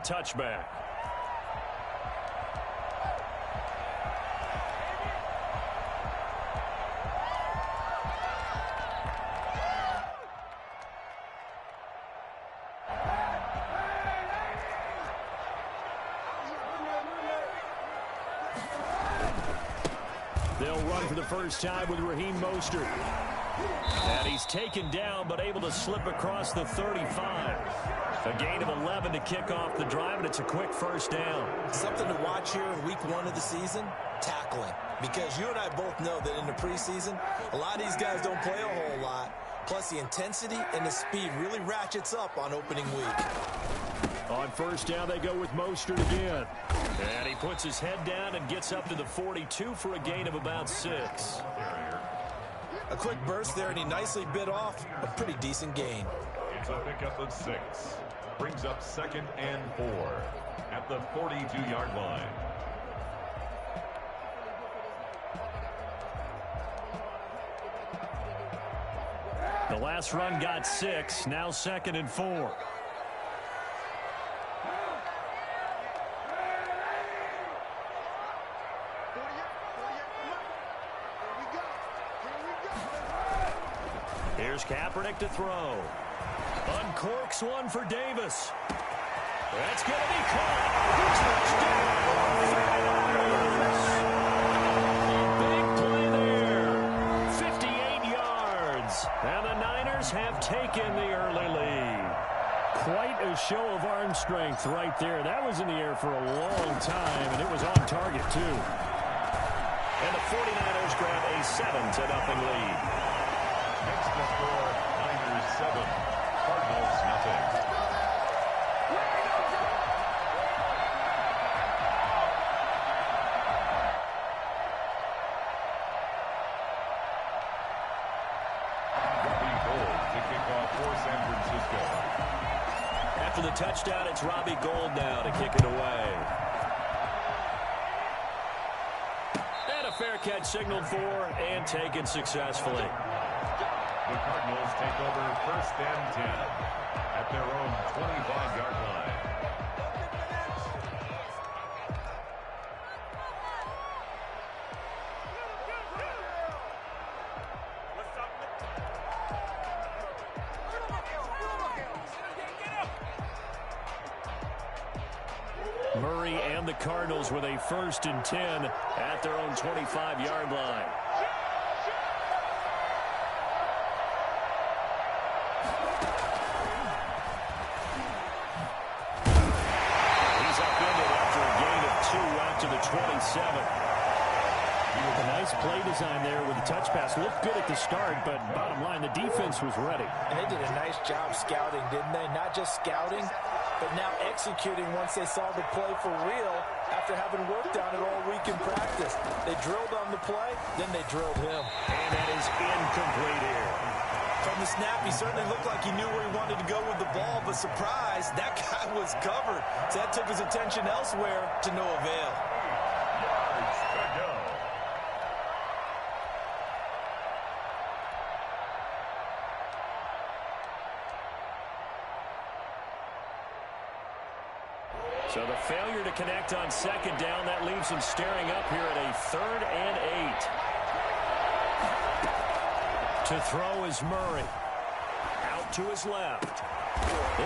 Touchback. They'll run for the first time with Raheem Mostert. And he's taken down, but able to slip across the 35. A gain of 11 to kick off the drive, and it's a quick first down. Something to watch here in week 1 of the season, tackling. Because you and I both know that in the preseason, a lot of these guys don't play a whole lot. Plus, the intensity and the speed really ratchets up on opening week. On first down, they go with Mostert again. And he puts his head down and gets up to the 42 for a gain of about 6. A quick burst there, and he nicely bit off a pretty decent gain. It's a pickup of 6. Brings up 2nd and 4 at the 42-yard line. The last run got 6. Now 2nd and 4. Here's Kaepernick to throw. Uncorks one for Davis. That's going to be caught. Big play there. 58 yards. And the Niners have taken the early lead. Quite a show of arm strength right there. That was in the air for a long time, and it was on target, too. And the 49ers grab a 7-0 lead. Next to score, Niners 7. Cardinals nothing. Robbie Gould to kick off for San Francisco. After the touchdown, it's Robbie Gould now to kick it away. And a fair catch signaled for and taken successfully. The Cardinals take over 1st and 10 at their own 25-yard line. Murray and the Cardinals with a 1st and 10 at their own 25-yard line. To the 27. A nice play design there with the touch pass. Looked good at the start, but bottom line, the defense was ready. And they did a nice job scouting, didn't they? Not just scouting, but now executing once they saw the play for real after having worked on it all week in practice. They drilled on the play, then they drilled him. And that is incomplete here. From the snap, he certainly looked like he knew where he wanted to go with the ball, but surprise, that guy was covered. So that took his attention elsewhere to no avail. Yards to go. So the failure to connect on 2nd down, that leaves him staring up here at a 3rd and 8. To throw is Murray. Out to his left.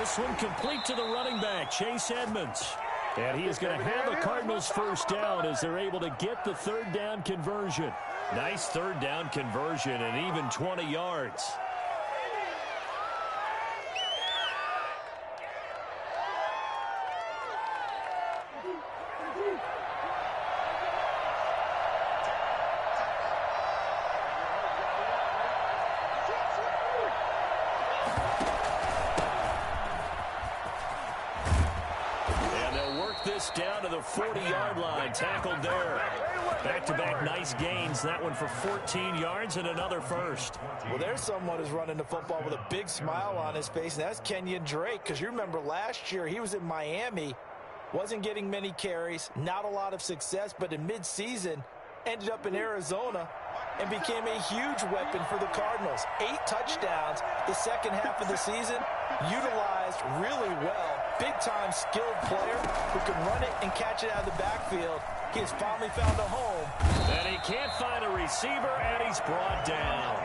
This one complete to the running back, Chase Edmonds. And he is going to have the Cardinals first down as they're able to get the third down conversion. Nice third down conversion and even 20 yards. Down to the 40-yard line, tackled there. Back-to-back nice gains. That one for 14 yards and another first. Well, there's someone who's running the football with a big smile on his face, and that's Kenyon Drake, because you remember last year he was in Miami, wasn't getting many carries, not a lot of success, but in mid-season ended up in Arizona and became a huge weapon for the Cardinals. 8 touchdowns the second half of the season, utilized really well. Big-time skilled player who can run it and catch it out of the backfield. He has finally found a home. And he can't find a receiver, and he's brought down.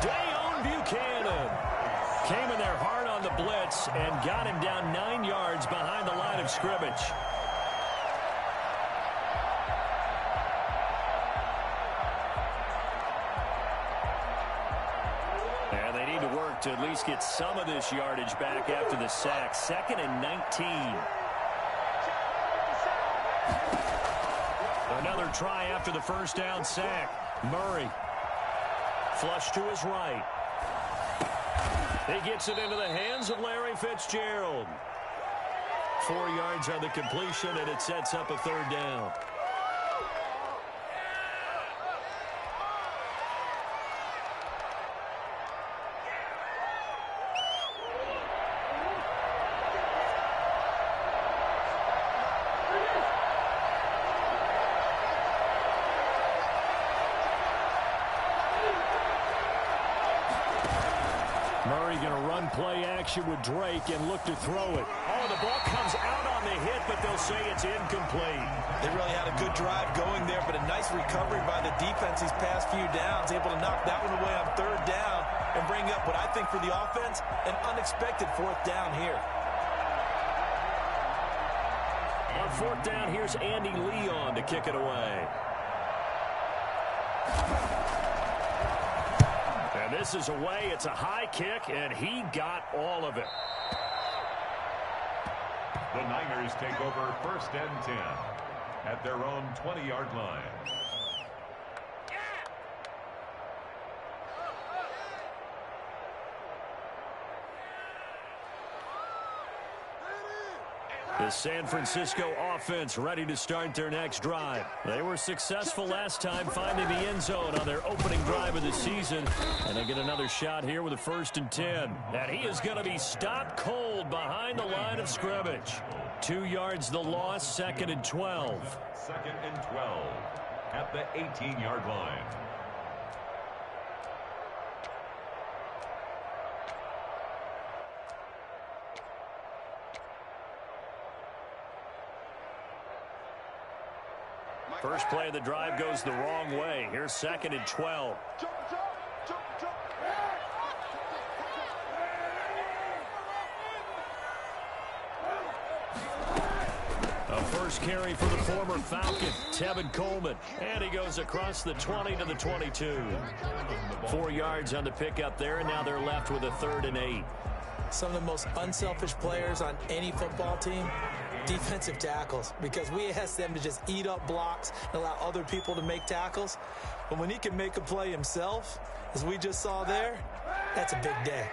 Dayon Buchanan came in there hard on the blitz and got him down 9 yards behind the line of scrimmage. And they need to work to at least get some of this yardage back after the sack. 2nd and 19. Another try after the first down sack. Murray. Flush to his right. He gets it into the hands of Larry Fitzgerald. 4 yards on the completion, and it sets up a third down. Murray going to run play action with Drake and look to throw it. Oh, the ball comes out on the hit, but they'll say it's incomplete. They really had a good drive going there, but a nice recovery by the defense these past few downs, able to knock that one away on third down and bring up what I think for the offense, an unexpected fourth down here. On fourth down, here's Andy Leon to kick it away. And this is away. It's a high kick, and he got all of it. The Niners take over 1st and 10 at their own 20-yard line. The San Francisco offense ready to start their next drive. They were successful last time finding the end zone on their opening drive of the season. And they get another shot here with a 1st and 10. And he is going to be stopped cold behind the line of scrimmage. 2 yards the loss, 2nd and 12. 2nd and 12 at the 18-yard line. First play of the drive goes the wrong way. Here's 2nd and 12. A first carry for the former Falcon, Tevin Coleman. And he goes across the 20 to the 22. 4 yards on the pickup there, and now they're left with a 3rd and 8. Some of the most unselfish players on any football team, defensive tackles, because we ask them to just eat up blocks and allow other people to make tackles. But when he can make a play himself, as we just saw there, that's a big day.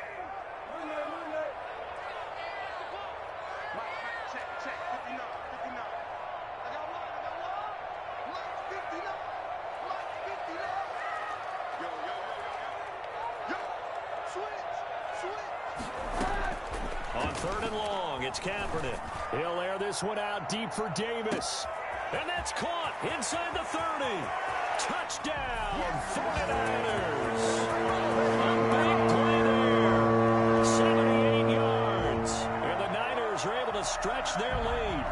On 3rd and long, it's Kaepernick. He'll air this one out deep for Davis. And that's caught inside the 30. Touchdown, 49ers. A big play there. 78 yards. And the Niners are able to stretch their lead.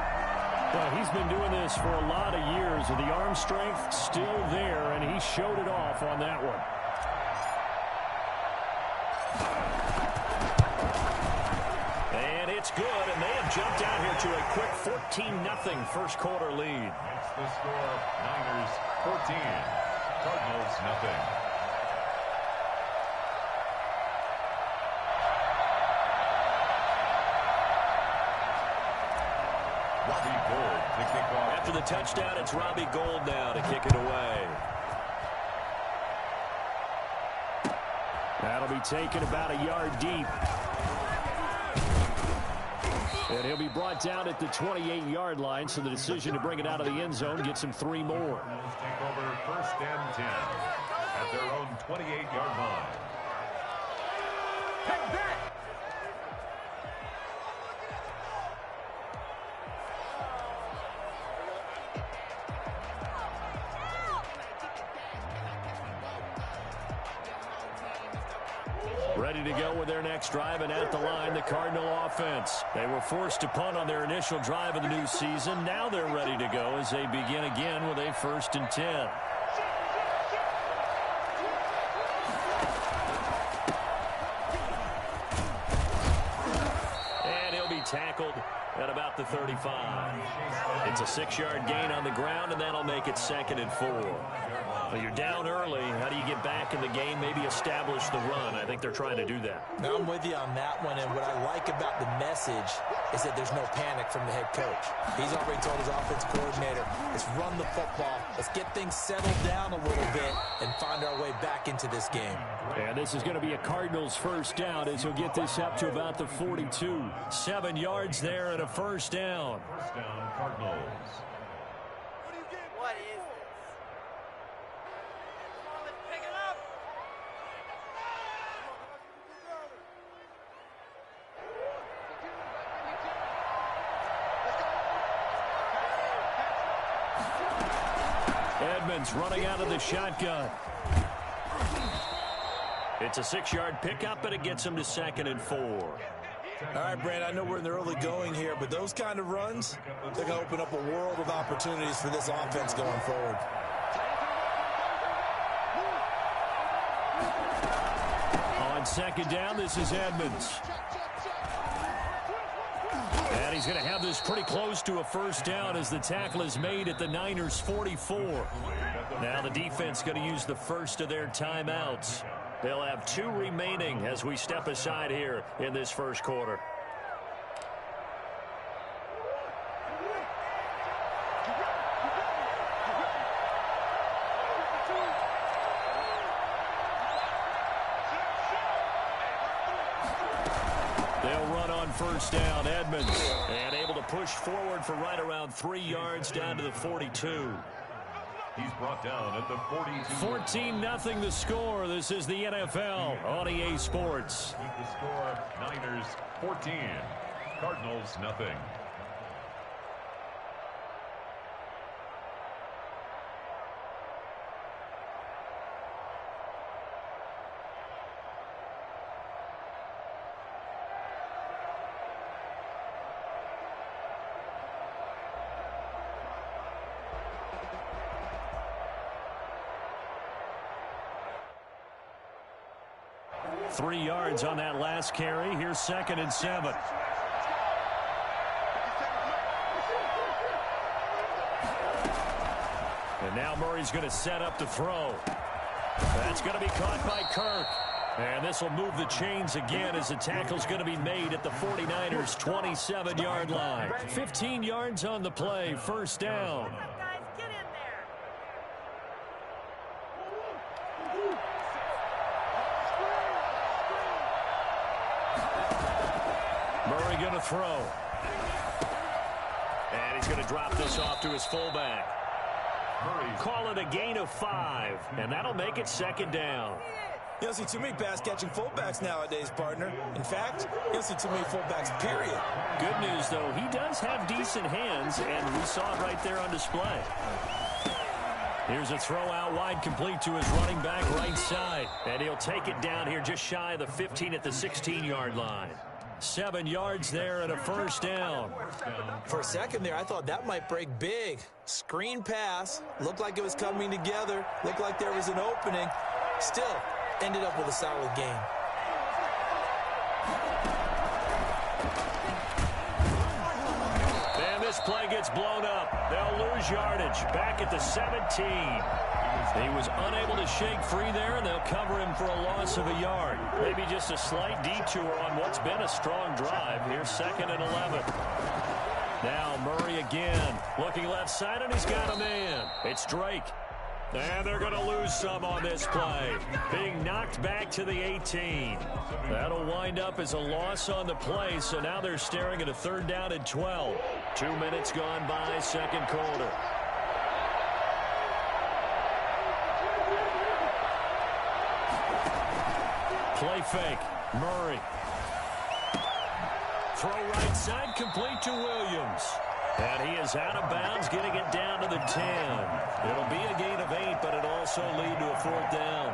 Well, he's been doing this for a lot of years, with the arm strength still there, and he showed it off on that one. And it's good, and they have jumped out here to a quick 14-0 first quarter lead. It's the score, Niners 14, Cardinals nothing. Robbie Gould to kick off. After the touchdown, it's Robbie Gould now to kick it away. That'll be taken about a yard deep. And he'll be brought down at the 28-yard line, so the decision to bring it out of the end zone gets him 3 more. Take over first and 10 at their own 28-yard line. Take that! Ready to go with their next drive, and at the line, the Cardinal offense. They were forced to punt on their initial drive of the new season. Now they're ready to go as they begin again with a 1st and 10. And he'll be tackled at about the 35. It's a 6-yard gain on the ground, and that'll make it 2nd and 4. Well, you're down early. How do you get back in the game, maybe establish the run? I think they're trying to do that. Now, I'm with you on that one, and what I like about the message is that there's no panic from the head coach. He's already told his offense coordinator, let's run the football, let's get things settled down a little bit and find our way back into this game. And this is going to be a Cardinals first down as he'll get this up to about the 42. 7 yards there and a first down. First down, Cardinals. What is this? Come on, let's pick it up. Edmonds running out of the shotgun. It's a 6-yard pickup, and it gets him to 2nd and 4. All right, Brand, I know we're in the early going here, but those kind of runs, they're going to open up a world of opportunities for this offense going forward. On 2nd down, this is Edmonds. And he's going to have this pretty close to a first down as the tackle is made at the Niners' 44. Now the defense going to use the first of their timeouts. They'll have 2 remaining as we step aside here in this first quarter. They'll run on first down. Edmonds, and able to push forward for right around 3 yards down to the 42. He's brought down at the 42. 14-0 the score. This is the NFL on EA Sports. Keep the score, Niners 14, Cardinals nothing. Three yards on that last carry. Here's 2nd and 7. And now Murray's going to set up to throw. That's going to be caught by Kirk. And this will move the chains again as the tackle's going to be made at the 49ers' 27-yard line. 15 yards on the play. First down. Guys, get in there. Murray going to throw. And he's going to drop this off to his fullback. Call it a gain of 5, and that'll make it 2nd down. You don't see too many pass-catching fullbacks nowadays, partner. In fact, you don't see too many fullbacks, period. Good news, though, he does have decent hands, and we saw it right there on display. Here's a throw out wide, complete to his running back right side. And he'll take it down here just shy of the 15 at the 16-yard line. 7 yards there and a first down. For a second there, I thought that might break big. Screen pass. Looked like it was coming together. Looked like there was an opening. Still, ended up with a solid game. this play gets blown up. They'll lose yardage. Back at the 17. He was unable to shake free there, and they'll cover him for a loss of a yard. Maybe just a slight detour on what's been a strong drive. Here's 2nd and 11. Now Murray again. Looking left side, and he's got a man. It's Drake. And they're going to lose some on this play. Being knocked back to the 18. That'll wind up as a loss on the play, so now they're staring at a 3rd down and 12. 2 minutes gone by, 2nd quarter. Play fake. Murray. Throw right side, complete to Williams. And he is out of bounds, getting it down to the 10. It'll be a gain of 8, but it'll also lead to a 4th down.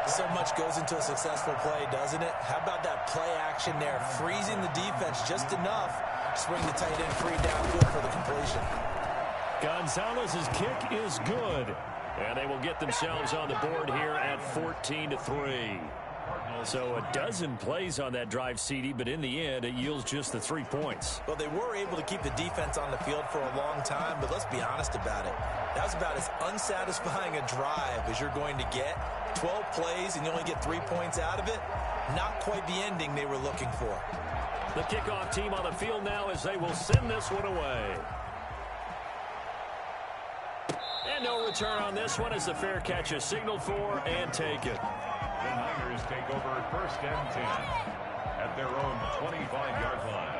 So much goes into a successful play, doesn't it? How about that play action there? Freezing the defense just enough. Swing the tight end free downfield for the completion. Gonzalez's kick is good. And they will get themselves on the board here at 14-3. So a dozen plays on that drive, CD, but in the end, it yields just the 3 points. Well, they were able to keep the defense on the field for a long time, but let's be honest about it. That was about as unsatisfying a drive as you're going to get. 12 plays, and you only get 3 points out of it. Not quite the ending they were looking for. The kickoff team on the field now as they will send this one away. And no return on this one as the fair catch is signaled for and taken. The Niners take over 1st and 10 at their own 25-yard line.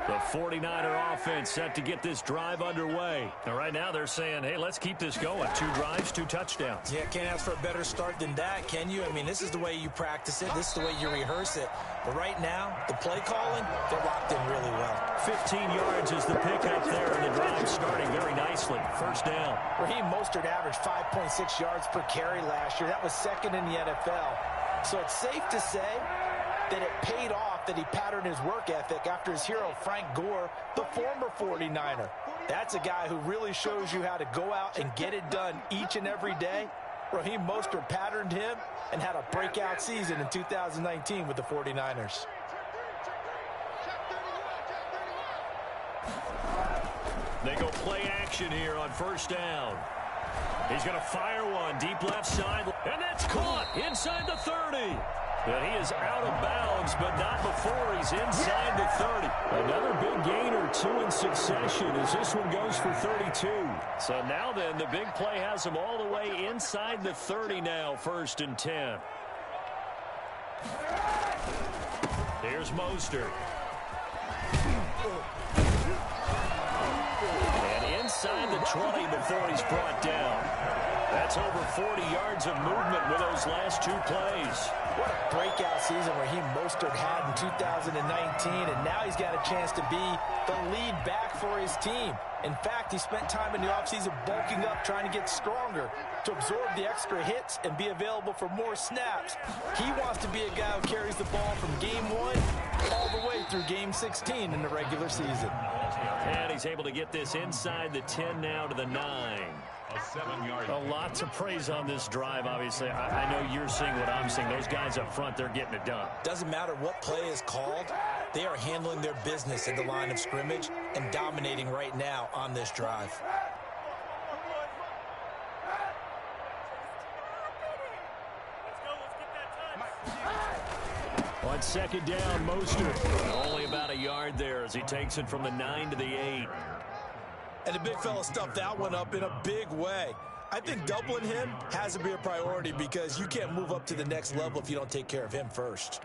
The 49er offense set to get this drive underway. And right now they're saying, hey, let's keep this going. 2 drives, 2 touchdowns. Yeah, can't ask for a better start than that, can you? I mean, this is the way you practice it. This is the way you rehearse it. But right now, the play calling, they're locked in really well. 15 yards is the pickup there, and the drive starting very nicely. 1st down. Raheem Mostert averaged 5.6 yards per carry last year. That was 2nd in the NFL. So it's safe to say that it paid off that he patterned his work ethic after his hero, Frank Gore, the former 49er. That's a guy who really shows you how to go out and get it done each and every day. Raheem Mostert patterned him and had a breakout season in 2019 with the 49ers. They go play action here on 1st down. He's going to fire one deep left side, and that's caught inside the 30. And he is out of bounds, but not before he's inside the 30. Another big gain or 2 in succession as this one goes for 32. So now then, the big play has him all the way inside the 30 now, 1st and 10. Here's Mostert. And inside the 20 before he's brought down. That's over 40 yards of movement with those last 2 plays. What a breakout season Raheem Mostert had in 2019, and now he's got a chance to be the lead back for his team. In fact, he spent time in the offseason bulking up, trying to get stronger, to absorb the extra hits and be available for more snaps. He wants to be a guy who carries the ball from game 1 all the way through game 16 in the regular season. And he's able to get this inside the 10 now to the 9. A 7-yard. A lot to praise on this drive, obviously. I know you're seeing what I'm seeing. Those guys up front, they're getting it done. Doesn't matter what play is called. They are handling their business at the line of scrimmage and dominating right now on this drive. On 2nd down, Mostert. Only about a yard there as he takes it from the 9 to the 8. And the big fella stuffed that one up in a big way. I think doubling him has to be a priority because you can't move up to the next level if you don't take care of him first.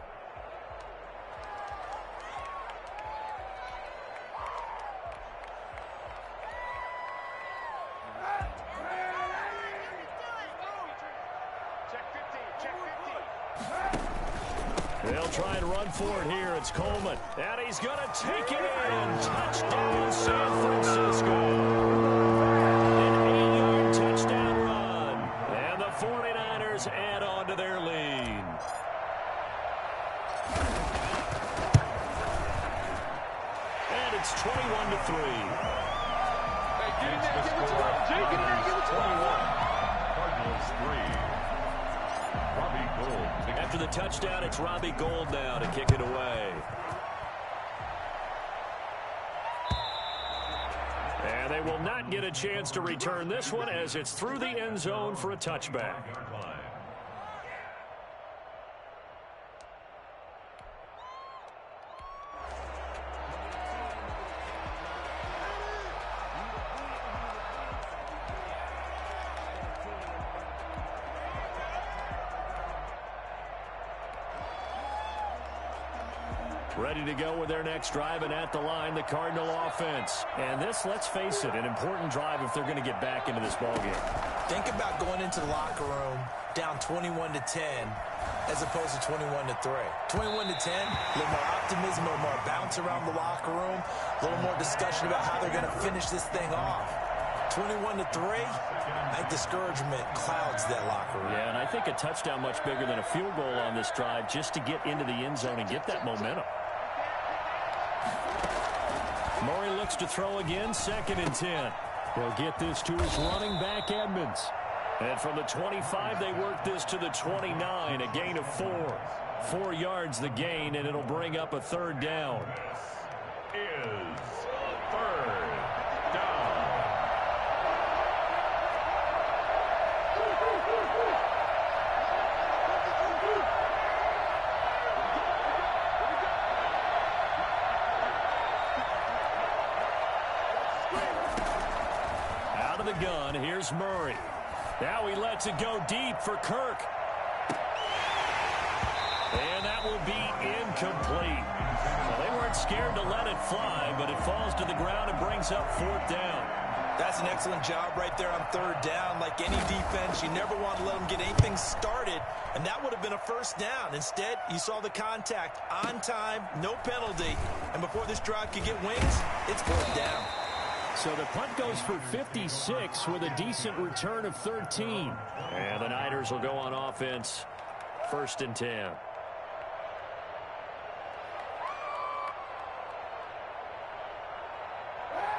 They'll try and run for it here. It's Coleman. And he's going to take it in. Touchdown, San Francisco. An 8-yard touchdown run. And the 49ers add on to their lead. And it's 21-3. Makes the score Niners 21, Cardinals 3. Robbie Gould. After the touchdown, it's Robbie Gould now to kick it away. And they will not get a chance to return this one as it's through the end zone for a touchback. Ready to go with their next drive, and at the line, the Cardinal offense. And this, let's face it, an important drive if they're going to get back into this ballgame. Think about going into the locker room down 21-10 as opposed to 21-3. 21-10, a little more optimism, a little more bounce around the locker room, a little more discussion about how they're going to finish this thing off. 21-3, I think discouragement clouds that locker room. Yeah, and I think a touchdown much bigger than a field goal on this drive just to get into the end zone and get that momentum. Murray looks to throw again, 2nd and 10. We'll get this to his running back, Edmonds. And from the 25, they work this to the 29, a gain of 4. 4 yards the gain, and it'll bring up a 3rd down. Is 3rd down. Out of the gun, here's Murray. Now he lets it go deep for Kirk. And that will be incomplete. Well, they weren't scared to let it fly, but it falls to the ground and brings up 4th down. That's an excellent job right there on 3rd down. Like any defense, you never want to let them get anything started, and that would have been a 1st down. Instead, you saw the contact on time, no penalty, and before this drive could get wings, it's 4th down. So the punt goes for 56 with a decent return of 13. And the Niners will go on offense, 1st and 10.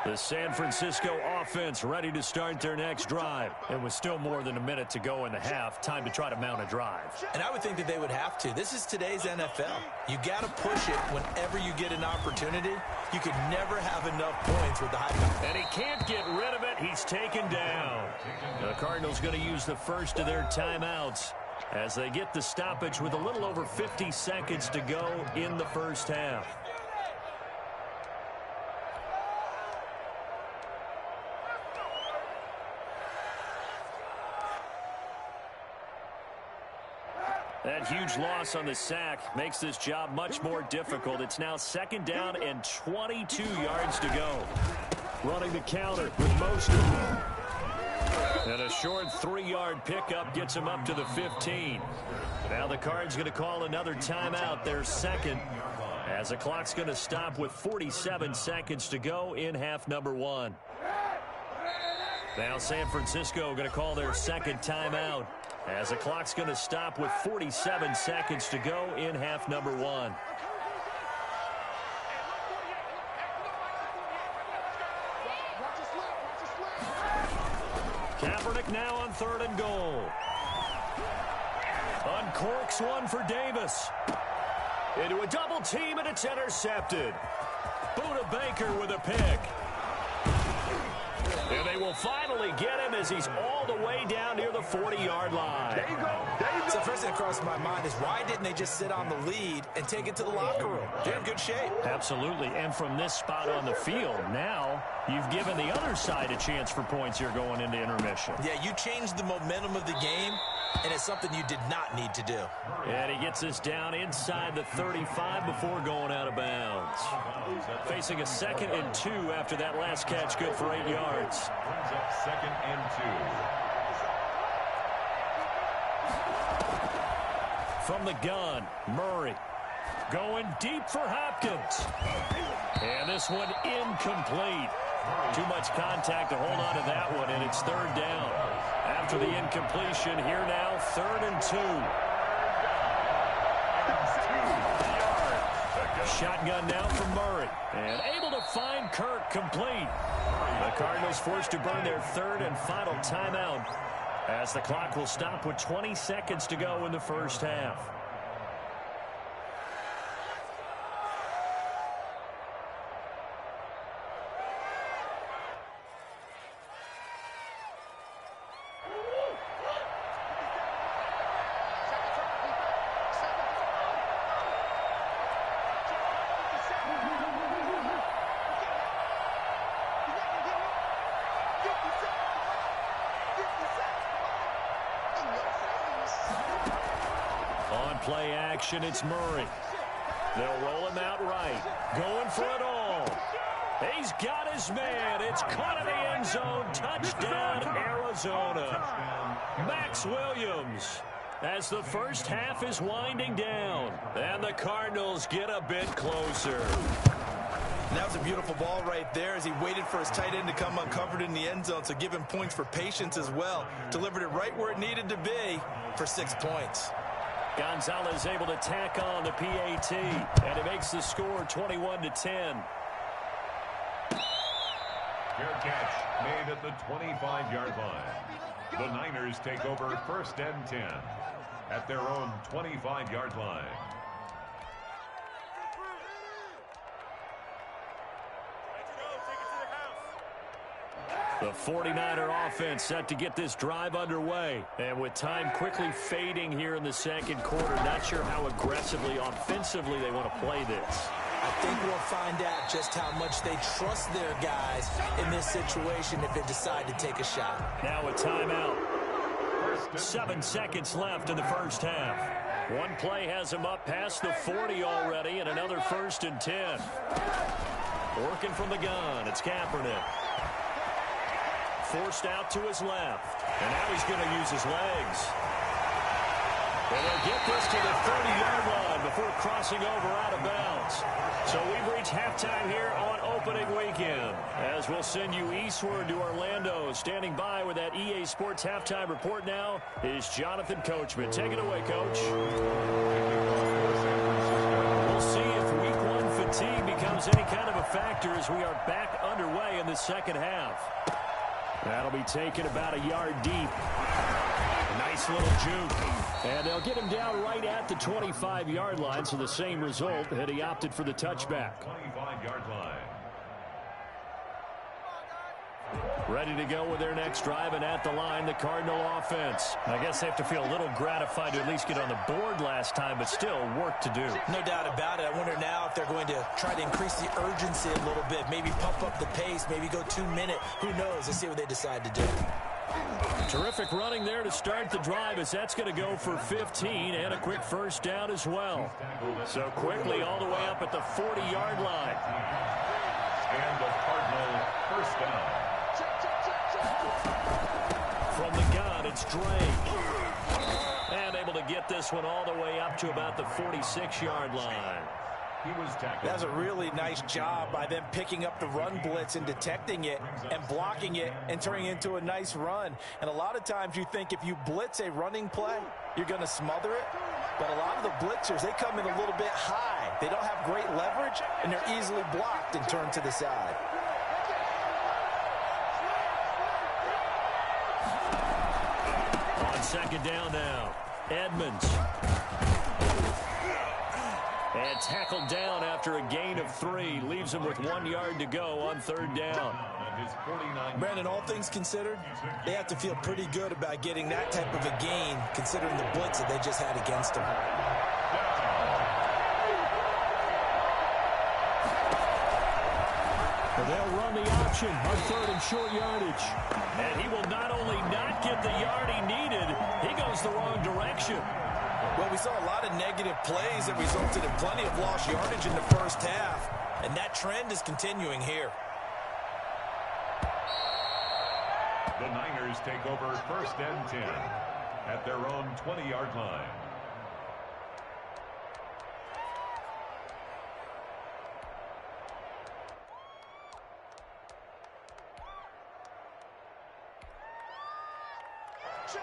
The San Francisco offense ready to start their next drive. It was still more than a minute to go in the half. Time to try to mount a drive. And I would think that they would have to. This is today's NFL. You got to push it whenever you get an opportunity. You could never have enough points with the high power. And he can't get rid of it. He's taken down. The Cardinals going to use the first of their timeouts as they get the stoppage with a little over 50 seconds to go in the first half. That huge loss on the sack makes this job much more difficult. It's now 2nd down and 22 yards to go. Running the counter with Mostert. And a short 3-yard pickup gets him up to the 15. Now the Cards going to call another timeout, their 2nd, as the clock's going to stop with 47 seconds to go in half number 1. Now San Francisco going to call their 2nd timeout, as the clock's going to stop with 47 seconds to go in half number 1. Kaepernick now on 3rd and goal. Uncorks one for Davis. Into a double team, and it's intercepted. Buda Baker with a pick. And they will finally get him as he's all the way down near the 40-yard line. There you go. So the first thing that crossed my mind is why didn't they just sit on the lead and take it to the locker room? They're in good shape. Absolutely. And from this spot on the field, now you've given the other side a chance for points here going into intermission. Yeah, you changed the momentum of the game, and it's something you did not need to do. And he gets us down inside the 35 before going out of bounds. Facing a 2nd and 2 after that last catch, good for 8 yards. Brings up 2nd and 2. From the gun, Murray going deep for Hopkins. And this one incomplete. Too much contact to hold on to that one, and it's 3rd down. After the incompletion, here now, 3rd and 2. Shotgun now from Murray. And able to find Kirk complete. The Cardinals forced to burn their third and final timeout as the clock will stop with 20 seconds to go in the first half. Play action, it's Murray. They'll roll him out right. Going for it all. He's got his man. It's caught in the end zone. Touchdown, Arizona. Max Williams. As the first half is winding down. And the Cardinals get a bit closer. That was a beautiful ball right there as he waited for his tight end to come uncovered in the end zone. So give him points for patience as well. Delivered it right where it needed to be for 6 points. Gonzalez able to tack on the PAT, and it makes the score 21-10. Fair catch made at the 25-yard line. The Niners take over first and 10 at their own 25-yard line. The 49er offense set to get this drive underway. And with time quickly fading here in the second quarter, not sure how aggressively, offensively they want to play this. I think we'll find out just how much they trust their guys in this situation if they decide to take a shot. Now a timeout. 7 seconds left in the first half. One play has them up past the 40 already, and another 1st and 10. Working from the gun, it's Kaepernick. Forced out to his left. And now he's going to use his legs. And they'll get this to the 30-yard line before crossing over out of bounds. So we've reached halftime here on opening weekend. As we'll send you eastward to Orlando. Standing by with that EA Sports halftime report now is Jonathan Coachman. Take it away, Coach. We'll see if week 1 fatigue becomes any kind of a factor as we are back underway in the second half. That'll be taken about a yard deep. A nice little juke. And they'll get him down right at the 25-yard line, so the same result, had he opted for the touchback. 25-yard line. Ready to go with their next drive, and at the line, the Cardinal offense. I guess they have to feel a little gratified to at least get on the board last time, but still work to do. No doubt about it. I wonder now if they're going to try to increase the urgency a little bit, maybe pump up the pace, maybe go 2-minute. Who knows? Let's see what they decide to do. Terrific running there to start the drive, as that's going to go for 15 and a quick first down as well. So quickly all the way up at the 40-yard line. And the Cardinal first down. From the gun, it's Drake. And able to get this one all the way up to about the 46-yard line. He was tackled. That was a really nice job by them picking up the run blitz and detecting it and blocking it and turning it into a nice run. And a lot of times you think if you blitz a running play, you're going to smother it. But a lot of the blitzers, they come in a little bit high. They don't have great leverage, and they're easily blocked and turned to the side. On second down now, Edmonds. And tackled down after a gain of 3. Leaves him with 1 yard to go on third down. Brandon, all things considered, they have to feel pretty good about getting that type of a gain, considering the blitz that they just had against them. They'll run the option on third and short yardage. And he will not only not get the yard he needed, he goes the wrong direction. Well, we saw a lot of negative plays that resulted in plenty of lost yardage in the first half, and that trend is continuing here. The Niners take over first and 10 at their own 20-yard line.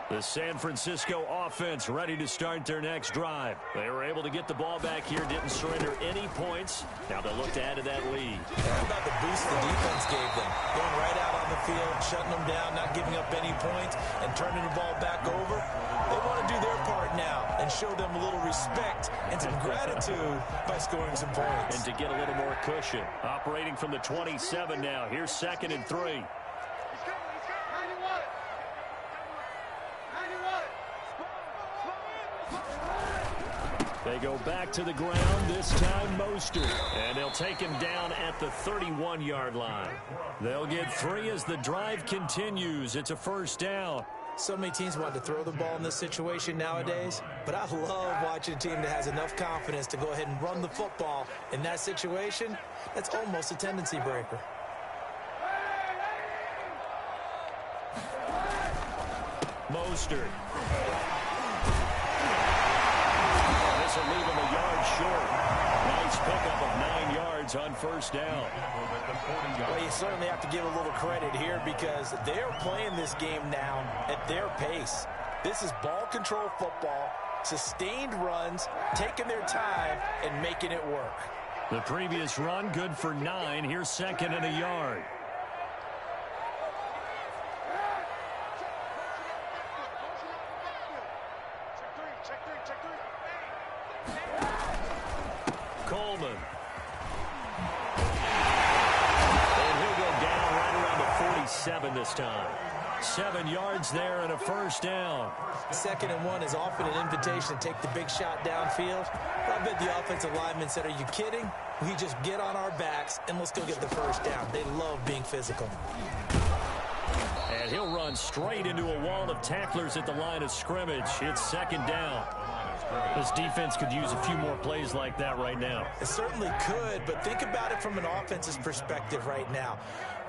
The San Francisco offense ready to start their next drive. They were able to get the ball back here, didn't surrender any points. Now they'll look to add to that lead. How about the boost the defense gave them? Going right out on the field, shutting them down, not giving up any points, and turning the ball back over. They want to do their part now and show them a little respect and some gratitude by scoring some points. And to get a little more cushion. Operating from the 27 now. Here's 2nd and 3. They go back to the ground, this time Mostert. And they'll take him down at the 31-yard line. They'll get 3 as the drive continues. It's a 1st down. So many teams want to throw the ball in this situation nowadays, but I love watching a team that has enough confidence to go ahead and run the football. In that situation, that's almost a tendency breaker. Mostert. This will leave him a yard short. Nice pickup of 9 yards on 1st down. Well, you certainly have to give a little credit here because they're playing this game now at their pace. This is ball control football, sustained runs, taking their time, and making it work. The previous run good for 9. Here's 2nd and a yard. Coleman. And he'll go down right around the 47 this time. 7 yards there and a 1st down. 2nd and 1 is often an invitation to take the big shot downfield. I bet the offensive lineman said, are you kidding? We just get on our backs and let's go get the 1st down. They love being physical. And he'll run straight into a wall of tacklers at the line of scrimmage. It's 2nd down. This defense could use a few more plays like that right now. It certainly could, but think about it from an offense's perspective right now.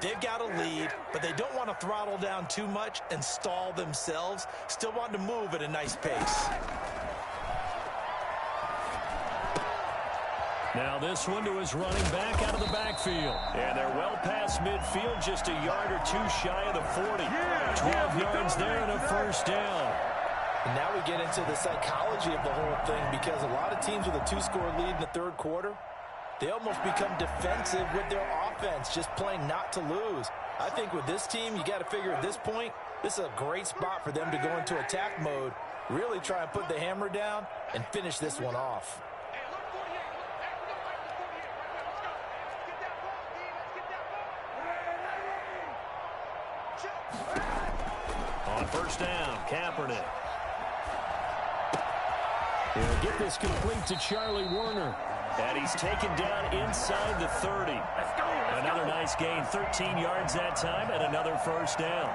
They've got a lead, but they don't want to throttle down too much and stall themselves. Still want to move at a nice pace. Now this one to his running back out of the backfield. And they're well past midfield, just a yard or 2 shy of the 40. 12 yards there and a 1st down. And now we get into the psychology of the whole thing because a lot of teams with a 2-score lead in the 3rd quarter, they almost become defensive with their offense, just playing not to lose. I think with this team, you got to figure at this point, this is a great spot for them to go into attack mode, really try and put the hammer down and finish this one off. On 1st down, Kaepernick. He'll get this complete to Charlie Werner. And he's taken down inside the 30. Another nice gain, 13 yards that time, and another 1st down.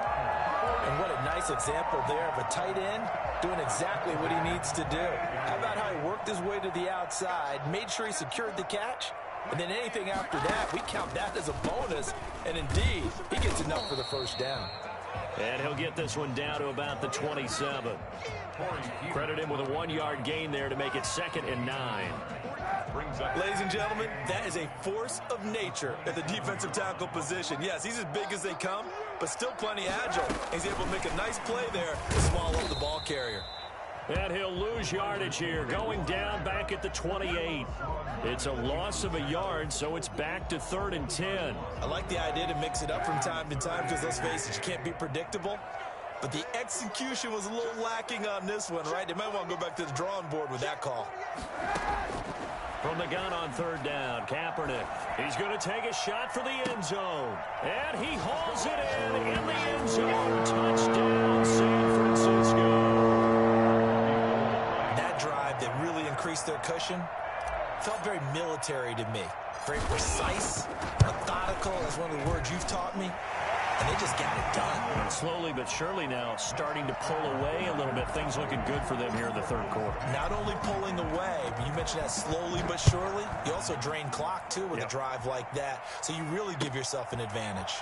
And what a nice example there of a tight end doing exactly what he needs to do. How about how he worked his way to the outside, made sure he secured the catch, and then anything after that, we count that as a bonus. And indeed, he gets enough for the 1st down. And he'll get this one down to about the 27. Credit him with a 1-yard gain there to make it 2nd and 9. Ladies and gentlemen, that is a force of nature at the defensive tackle position. Yes, he's as big as they come, but still plenty agile. He's able to make a nice play there to swallow up the ball carrier. And he'll lose yardage here, going down back at the 28. It's a loss of a yard, so it's back to 3rd and 10. I like the idea to mix it up from time to time because, let's face it, you can't be predictable. But the execution was a little lacking on this one, right? They might want to go back to the drawing board with that call. From the gun on 3rd down, Kaepernick. He's going to take a shot for the end zone. And he hauls it in the end zone. Touchdown, San Francisco. That drive that really increased their cushion felt very military to me. Very precise, methodical, that's one of the words you've taught me. And they just got it done. And slowly but surely now starting to pull away a little bit. Things looking good for them here in the 3rd quarter. Not only pulling away, but you mentioned that slowly but surely. You also drain clock, too, with a drive like that. So you really give yourself an advantage.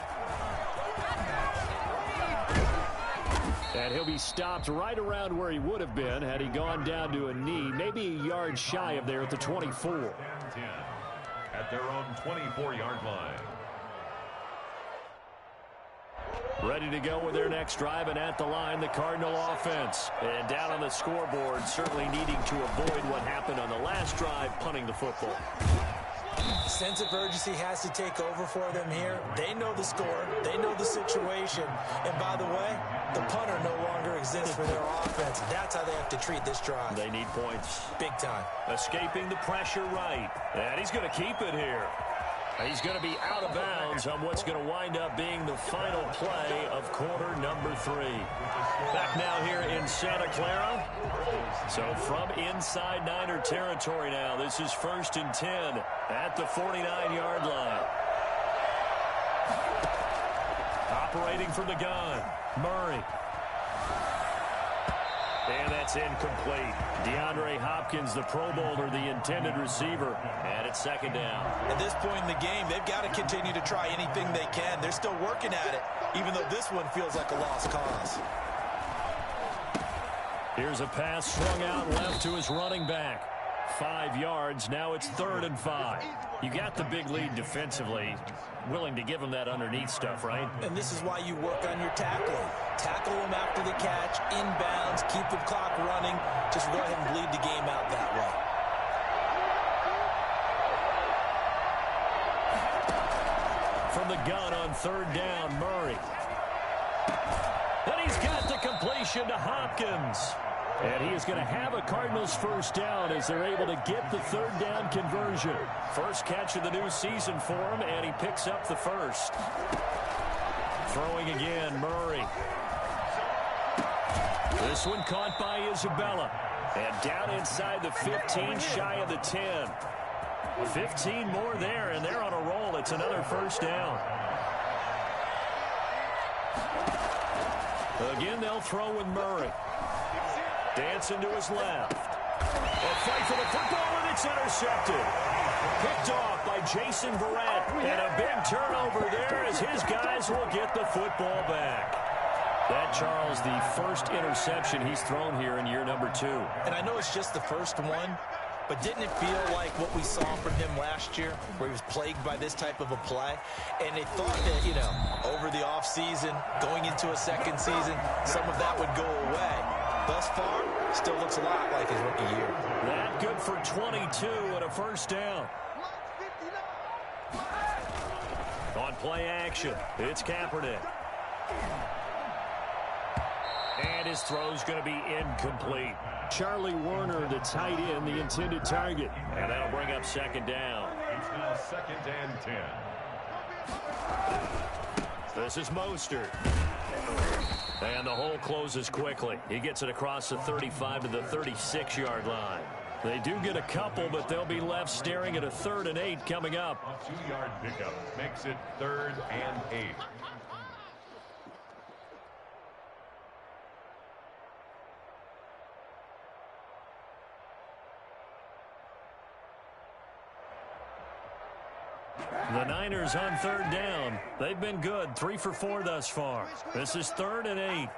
And he'll be stopped right around where he would have been had he gone down to a knee, maybe a yard shy of there at the 24. 10 at their own 24-yard line. Ready to go with their next drive, and at the line, the Cardinal offense. And down on the scoreboard, certainly needing to avoid what happened on the last drive, punting the football. Sense of urgency has to take over for them here. They know the score. They know the situation. And by the way, the punter no longer exists for their offense. That's how they have to treat this drive. They need points. Big time. Escaping the pressure right. And he's going to keep it here. He's going to be out of bounds on what's going to wind up being the final play of quarter number 3. Back now here in Santa Clara. So from inside Niner territory now, this is 1st and 10 at the 49-yard line. Operating from the gun, Murray. And that's incomplete. DeAndre Hopkins, the Pro Bowler, the intended receiver. And it's 2nd down. At this point in the game, they've got to continue to try anything they can. They're still working at it, even though this one feels like a lost cause. Here's a pass swung out left to his running back. 5 yards. Now it's 3rd and 5. You got the big lead defensively. Willing to give him that underneath stuff, right? And this is why you work on your tackling. Tackle him after the catch, inbounds, keep the clock running. Just go ahead and bleed the game out that way. From the gun on 3rd down, Murray. And he's got the completion to Hopkins. And he is going to have a Cardinals 1st down as they're able to get the 3rd down conversion. First catch of the new season for him, and he picks up the 1st. Throwing again, Murray. This one caught by Isabella. And down inside the 15, shy of the 10. 15 more there, and they're on a roll. It's another 1st down. Again, they'll throw with Murray. Dancing to his left. A fight for the football, and it's intercepted. Picked off by Jason Verrett. And a big turnover there as his guys will get the football back. That, Charles, the first interception he's thrown here in year number 2. And I know it's just the first one, but didn't it feel like what we saw from him last year, where he was plagued by this type of a play? And they thought that, you know, over the offseason, going into a second season, some of that would go away. Thus far, still looks a lot like his rookie year. That good for 22 and a 1st down. On play action, it's Kaepernick. And his throw's going to be incomplete. Charlie Warner, the tight end, the intended target. And that'll bring up 2nd down. It's now 2nd and 10. This is Mostert. And the hole closes quickly. He gets it across the 35 to the 36-yard line. They do get a couple, but they'll be left staring at a 3rd and 8 coming up. A 2-yard pickup makes it 3rd and 8. The Niners on 3rd down. They've been good, 3 for 4 thus far. This is 3rd and 8.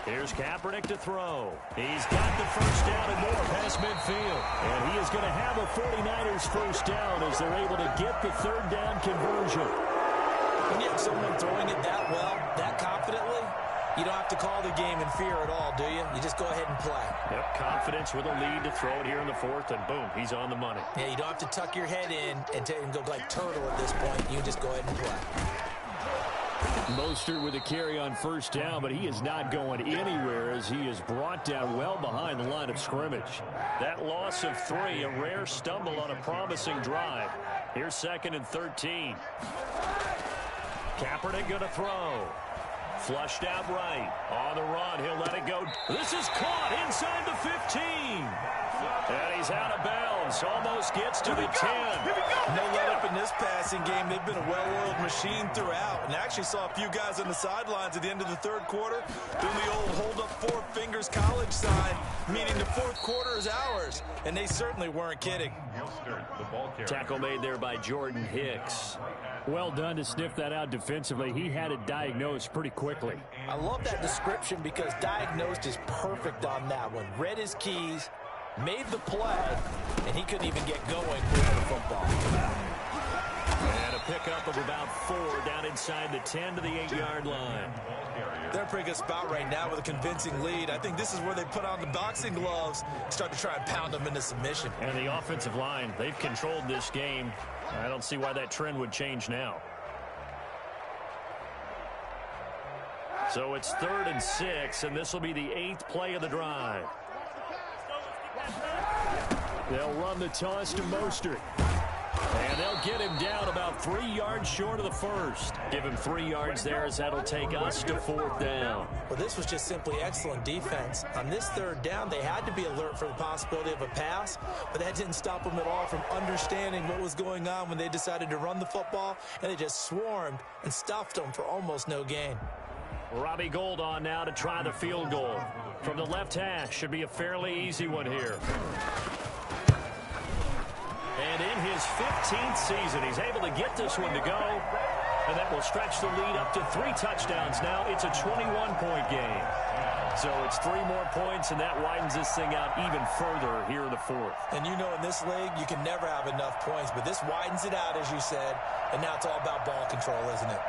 Here's Kaepernick to throw. He's got the 1st down and more past midfield. And he is going to have a 49ers 1st down as they're able to get the 3rd down conversion. When you have someone throwing it that well, that confidently, you don't have to call the game in fear at all, do you? You just go ahead and play. Yep, confidence with a lead to throw it here in the 4th, and boom, he's on the money. Yeah, you don't have to tuck your head in and go like turtle at this point. You just go ahead and play. Mostert with a carry on 1st down, but he is not going anywhere as he is brought down well behind the line of scrimmage. That loss of 3, a rare stumble on a promising drive. Here's 2nd and 13. Kaepernick going to throw. Flushed out right. On the run, he'll let it go. This is caught inside the 15. And he's out of bounds. Almost gets to the 10. No let up in this passing game. They've been a well-oiled machine throughout. And I actually saw a few guys on the sidelines at the end of the 3rd quarter doing the old hold up 4 fingers college sign, meaning the 4th quarter is ours. And they certainly weren't kidding. The ball carrier. Tackle made there by Jordan Hicks. Well done to sniff that out defensively. He had it diagnosed pretty quick. quickly. I love that description because diagnosed is perfect on that one. Read his keys, made the play, and he couldn't even get going with the football. And a pickup of about 4 down inside the 10 to the 8-yard line. They're in a pretty good spot right now with a convincing lead. I think this is where they put on the boxing gloves, start to try and pound them into submission. And the offensive line, they've controlled this game. I don't see why that trend would change now. So it's 3rd and 6, and this will be the 8th play of the drive. They'll run the toss to Mostert. And they'll get him down about 3 yards short of the first. Give him 3 yards there as that'll take us to 4th down. Well, this was just simply excellent defense. On this 3rd down, they had to be alert for the possibility of a pass, but that didn't stop them at all from understanding what was going on when they decided to run the football, and they just swarmed and stuffed them for almost no gain. Robbie Gould on now to try the field goal. From the left hash, should be a fairly easy one here. And in his 15th season, he's able to get this one to go. And that will stretch the lead up to 3 touchdowns now. It's a 21-point game. So it's 3 more points, and that widens this thing out even further here in the 4th. And you know in this league, you can never have enough points. But this widens it out, as you said. And now it's all about ball control, isn't it?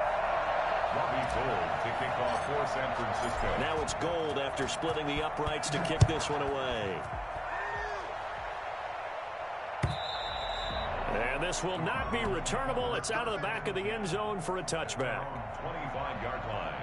Robbie Gould to kick off for San Francisco. Now it's Gould after splitting the uprights to kick this one away. And this will not be returnable. It's out of the back of the end zone for a touchback. 25-yard line.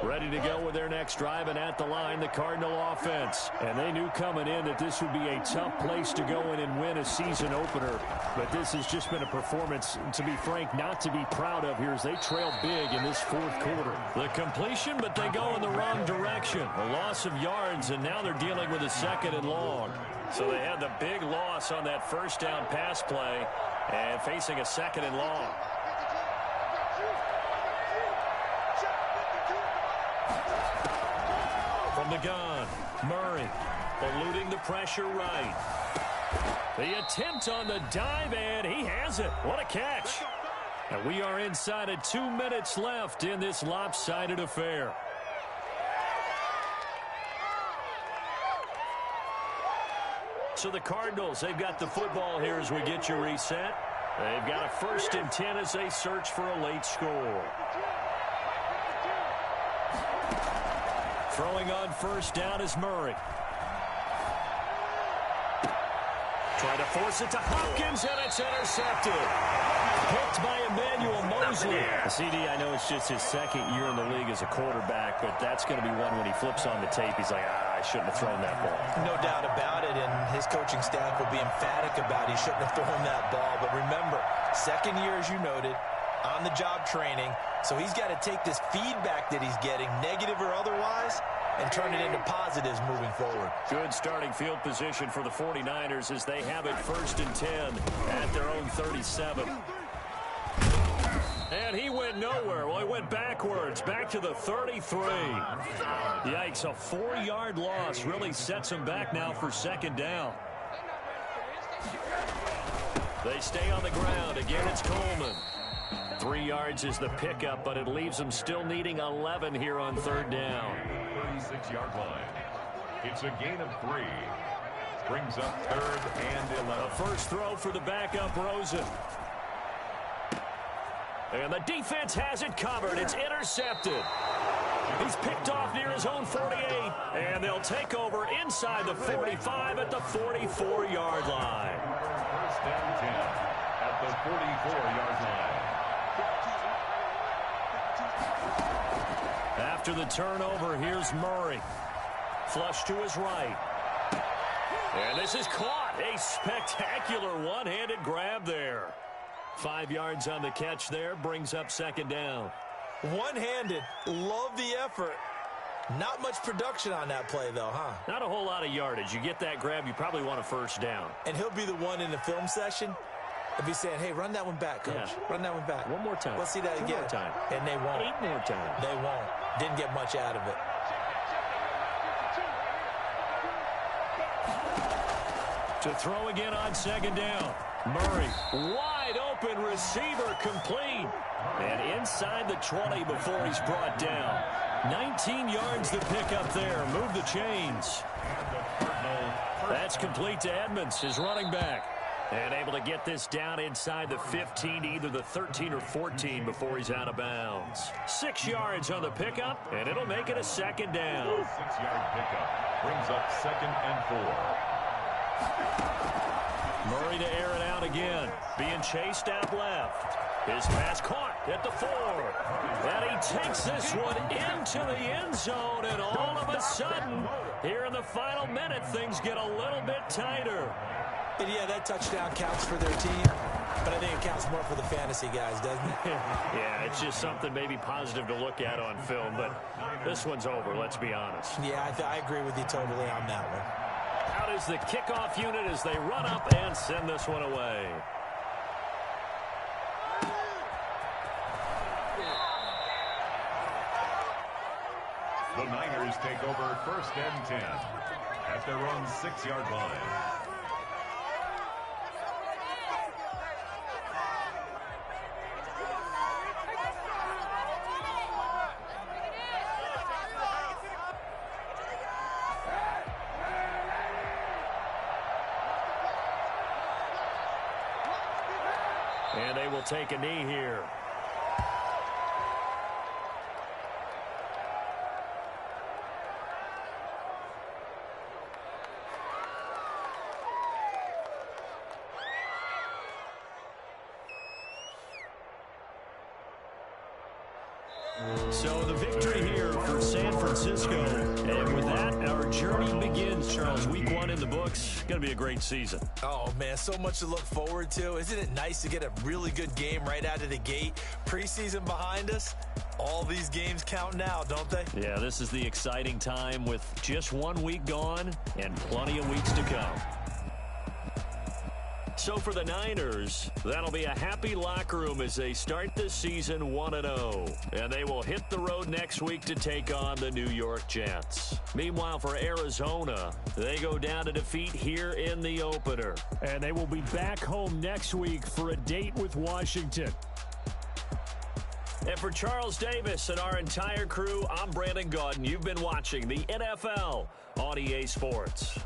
Ready to go with their next drive, and at the line, the Cardinal offense. And they knew coming in that this would be a tough place to go in and win a season opener. But this has just been a performance, to be frank, not to be proud of here as they trail big in this 4th quarter. The completion, but they go in the wrong direction. A loss of yards, and now they're dealing with a 2nd and long. So they had the big loss on that 1st down pass play and facing a 2nd and long. From the gun, Murray eluding the pressure right. The attempt on the dive, and he has it. What a catch. And we are inside of 2 minutes left in this lopsided affair. So the Cardinals, they've got the football here as we get you reset. They've got a 1st and 10 as they search for a late score. Throwing on 1st down is Murray. Trying to force it to Hopkins, and it's intercepted. Picked by Emmanuel Mosley. CD, I know it's just his 2nd year in the league as a quarterback, but that's going to be one when he flips on the tape. He's like, I shouldn't have thrown that ball. No doubt about it, and his coaching staff will be emphatic about he shouldn't have thrown that ball. But remember, 2nd year, as you noted, on-the-job training. So he's got to take this feedback that he's getting, negative or otherwise, and turn it into positives moving forward. Good starting field position for the 49ers as they have it 1st and 10 at their own 37. And he went nowhere. Well, he went backwards, back to the 33. Yikes, a 4-yard loss really sets him back now for 2nd down. They stay on the ground. Again, it's Coleman. 3 yards is the pickup, but it leaves them still needing 11 here on 3rd down. 36-yard line. It's a gain of 3. Brings up 3rd and 11. A first throw for the backup, Rosen. And the defense has it covered. It's intercepted. He's picked off near his own 48. And they'll take over inside the 45 at the 44-yard line. 1st and 10 at the 44-yard line. After the turnover, here's Murray. Flush to his right. And this is caught. A spectacular one-handed grab there. 5 yards on the catch there. Brings up 2nd down. One-handed. Love the effort. Not much production on that play, though, huh? Not a whole lot of yardage. You get that grab, you probably want a 1st down. And he'll be the one in the film session. He'll be saying, hey, run that one back, Coach. Yeah. Run that one back. One more time. Let's see that 2 again. more time. And they won't. 8 more times. They won't. Didn't get much out of it. To throw again on 2nd down. Murray wide wide open receiver complete. And inside the 20 before he's brought down. 19 yards to pick up there. Move the chains. That's complete to Edmonds, his running back. And able to get this down inside the 15, either the 13 or 14 before he's out of bounds. 6 yards on the pickup, and it'll make it a second down. 6-yard pickup brings up 2nd and 4. Murray to air it out again. Being chased out left. His pass caught at the 4. And he takes this one into the end zone, and all of a sudden, here in the final minute, things get a little bit tighter. And yeah, that touchdown counts for their team, but I think it counts more for the fantasy guys, doesn't it? Yeah, it's just something maybe positive to look at on film, but this one's over, let's be honest. Yeah, I agree with you totally on that one. Out is the kickoff unit as they run up and send this one away. The Niners take over 1st and 10 at their own 6-yard line. And they will take a knee here. So the victory here for San Francisco. And with that, our journey begins, Charles. Week 1 in the books. Going to be a great season. Oh, man, so much to look forward to. Isn't it nice to get a really good game right out of the gate? Preseason behind us. All these games count now, don't they? Yeah, this is the exciting time with just 1 week gone and plenty of weeks to come. So for the Niners, that'll be a happy locker room as they start this season 1-0. And they will hit the road next week to take on the New York Jets. Meanwhile, for Arizona, they go down to defeat here in the opener. And they will be back home next week for a date with Washington. And for Charles Davis and our entire crew, I'm Brandon Gaudin. You've been watching the NFL on EA Sports.